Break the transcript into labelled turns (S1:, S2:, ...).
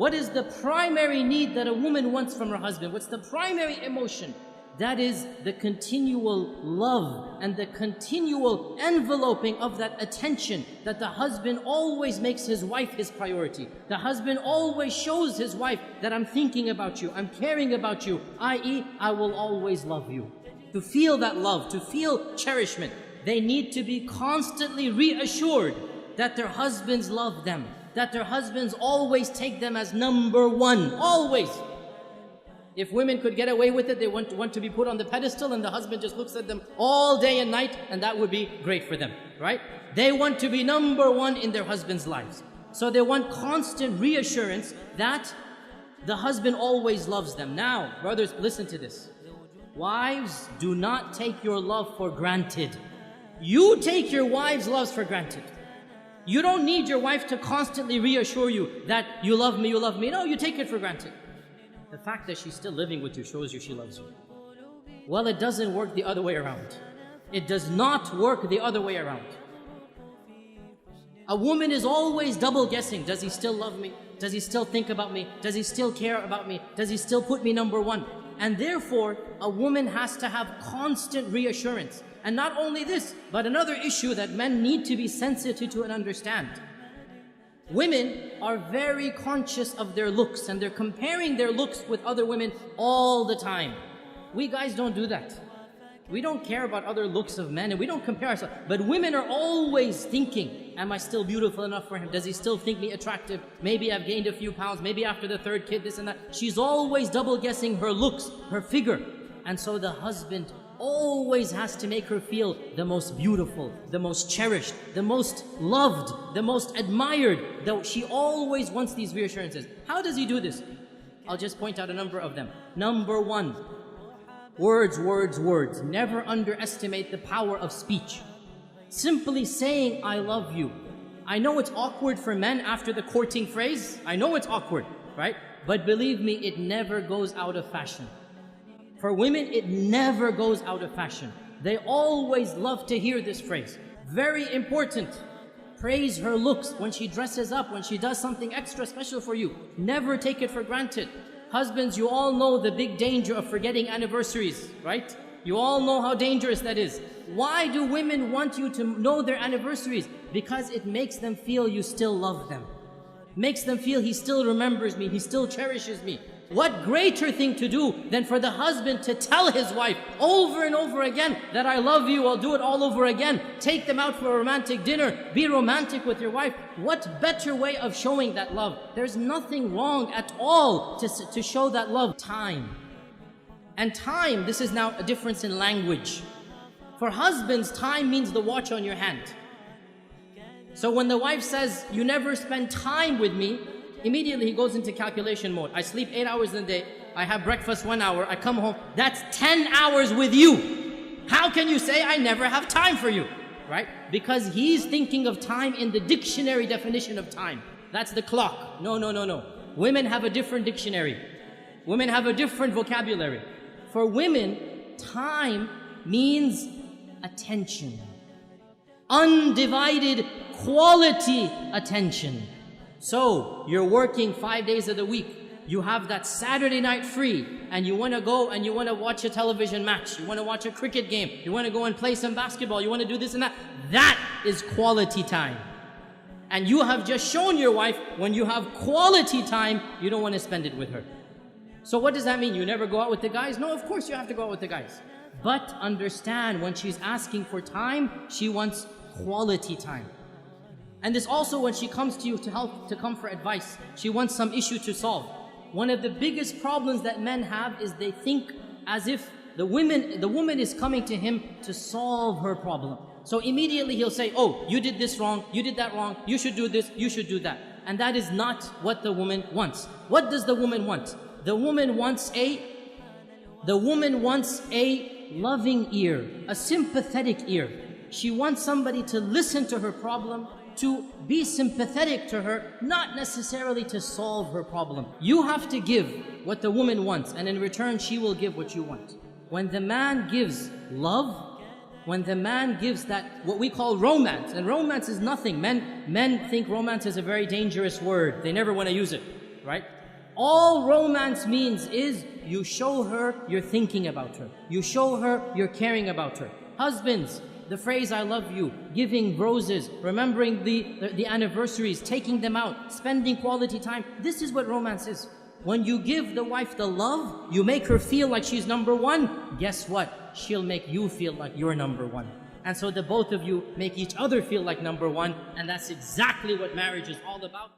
S1: What is the primary need that a woman wants from her husband? What's the primary emotion? That is the continual love and the continual enveloping of that attention, that the husband always makes his wife his priority. The husband always shows his wife that I'm thinking about you, I'm caring about you, i.e., I will always love you. To feel that love, to feel cherishment, they need to be constantly reassured that their husbands love them, that their husbands always take them as number one, always. If women could get away with it, they want to be put on the pedestal and the husband just looks at them all day and night, and that would be great for them, right? They want to be number one in their husband's lives. So they want constant reassurance that the husband always loves them. Now, brothers, listen to this. Wives, do not take your love for granted. You take your wife's love for granted. You don't need your wife to constantly reassure you that you love me, you love me. No, you take it for granted. The fact that she's still living with you shows you she loves you. Well, it doesn't work the other way around. It does not work the other way around. A woman is always double guessing. Does he still love me? Does he still think about me? Does he still care about me? Does he still put me number one? And therefore, a woman has to have constant reassurance. And not only this, but another issue that men need to be sensitive to and understand. Women are very conscious of their looks, and they're comparing their looks with other women all the time. We guys don't do that. We don't care about other looks of men, and we don't compare ourselves. But women are always thinking, am I still beautiful enough for him? Does he still think me attractive? Maybe I've gained a few pounds, maybe after the third kid, this and that. She's always double guessing her looks, her figure. And so the husband always has to make her feel the most beautiful, the most cherished, the most loved, the most admired. Though she always wants these reassurances. How does he do this? I'll just point out a number of them. Number one, words, words, words. Never underestimate the power of speech. Simply saying, I love you. I know it's awkward for men after the courting phrase. I know it's awkward, right? But believe me, it never goes out of fashion. For women, it never goes out of fashion. They always love to hear this phrase. Very important. Praise her looks when she dresses up, when she does something extra special for you. Never take it for granted. Husbands, you all know the big danger of forgetting anniversaries, right? You all know how dangerous that is. Why do women want you to know their anniversaries? Because it makes them feel you still love them. Makes them feel he still remembers me, he still cherishes me. What greater thing to do than for the husband to tell his wife over and over again that I love you, I'll do it all over again. Take them out for a romantic dinner. Be romantic with your wife. What better way of showing that love? There's nothing wrong at all to show that love. Time. And time, this is now a difference in language. For husbands, time means the watch on your hand. So when the wife says, you never spend time with me, immediately he goes into calculation mode. I sleep 8 hours in a day. I have breakfast 1 hour. I come home. That's 10 hours with you. How can you say I never have time for you? Right? Because he's thinking of time in the dictionary definition of time. That's the clock. No, no, no, no. Women have a different dictionary. Women have a different vocabulary. For women, time means attention. Undivided quality attention. So, you're working 5 days of the week. You have that Saturday night free, and you want to go and you want to watch a television match. You want to watch a cricket game. You want to go and play some basketball. You want to do this and that. That is quality time. And you have just shown your wife, when you have quality time, you don't want to spend it with her. So what does that mean? You never go out with the guys? No, of course you have to go out with the guys. But understand, when she's asking for time, she wants quality time. And this also when she comes to you to come for advice. She wants some issue to solve. One of the biggest problems that men have is they think as if the woman is coming to him to solve her problem. So immediately he'll say, oh, you did this wrong, you did that wrong, you should do this, you should do that. And that is not what the woman wants. What does the woman want? The woman wants a loving ear, a sympathetic ear. She wants somebody to listen to her problem, to be sympathetic to her, not necessarily to solve her problem. You have to give what the woman wants, and in return she will give what you want. When the man gives love, when the man gives that, what we call romance, and romance is nothing. Men think romance is a very dangerous word. They never want to use it. right? All romance means is you show her you're thinking about her. You show her you're caring about her. Husbands, the phrase I love you, giving roses, remembering the anniversaries, taking them out, spending quality time. This is what romance is. When you give the wife the love, you make her feel like she's number one. Guess what? She'll make you feel like you're number one. And so the both of you make each other feel like number one. And that's exactly what marriage is all about.